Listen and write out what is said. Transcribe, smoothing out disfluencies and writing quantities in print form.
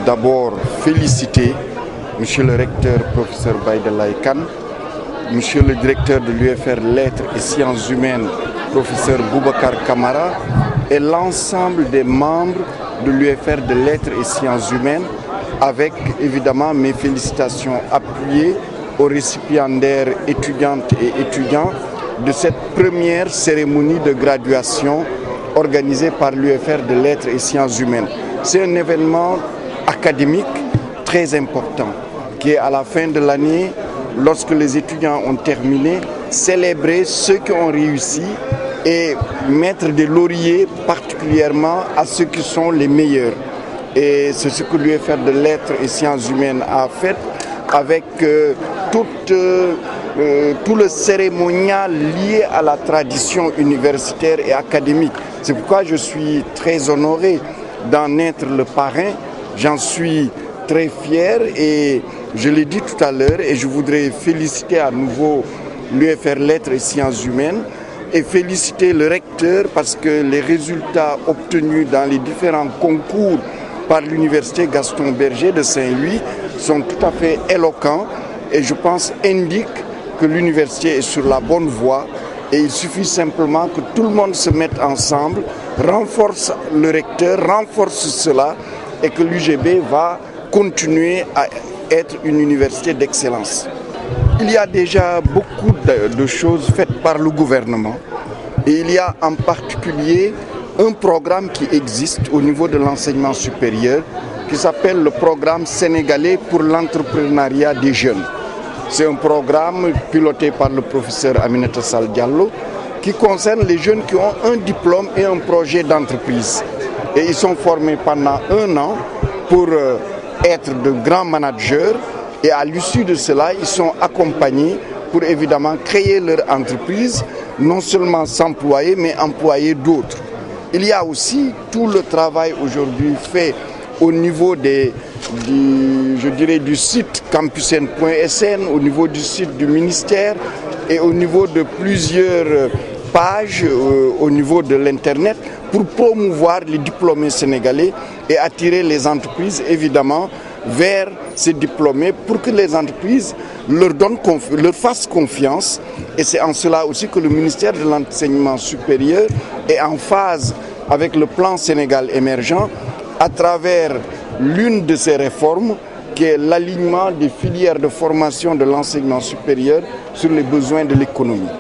D'abord, féliciter Monsieur le recteur, professeur Baïdalaï Kane, Monsieur le directeur de l'UFR Lettres et Sciences Humaines, professeur Boubacar Kamara, et l'ensemble des membres de l'UFR de Lettres et Sciences Humaines, avec évidemment mes félicitations appuyées aux récipiendaires étudiantes et étudiants de cette première cérémonie de graduation organisée par l'UFR de Lettres et Sciences Humaines. C'est un événement académique très important qui est à la fin de l'année, lorsque les étudiants ont terminé, célébrer ceux qui ont réussi et mettre des lauriers particulièrement à ceux qui sont les meilleurs. Et c'est ce que l'UFR de Lettres et Sciences Humaines a fait avec tout le cérémonial lié à la tradition universitaire et académique. C'est pourquoi je suis très honoré d'en être le parrain. J'en suis très fier et je l'ai dit tout à l'heure et je voudrais féliciter à nouveau l'UFR Lettres et Sciences Humaines et féliciter le recteur parce que les résultats obtenus dans les différents concours par l'université Gaston Berger de Saint-Louis sont tout à fait éloquents et je pense indiquent que l'université est sur la bonne voie et il suffit simplement que tout le monde se mette ensemble, renforce le recteur, renforce cela et que l'UGB va continuer à être une université d'excellence. Il y a déjà beaucoup de choses faites par le gouvernement et il y a en particulier un programme qui existe au niveau de l'enseignement supérieur qui s'appelle le programme sénégalais pour l'entrepreneuriat des jeunes. C'est un programme piloté par le professeur Aminata Sall Diallo qui concerne les jeunes qui ont un diplôme et un projet d'entreprise. Et ils sont formés pendant 1 an pour être de grands managers et à l'issue de cela, ils sont accompagnés pour évidemment créer leur entreprise, non seulement s'employer, mais employer d'autres. Il y a aussi tout le travail aujourd'hui fait au niveau du site campusn.sn, au niveau du site du ministère et au niveau de plusieurs pages au niveau de l'Internet pour promouvoir les diplômés sénégalais et attirer les entreprises évidemment vers ces diplômés pour que les entreprises leur fassent confiance. Et c'est en cela aussi que le ministère de l'Enseignement supérieur est en phase avec le plan Sénégal émergent à travers l'une de ces réformes qui est l'alignement des filières de formation de l'enseignement supérieur sur les besoins de l'économie.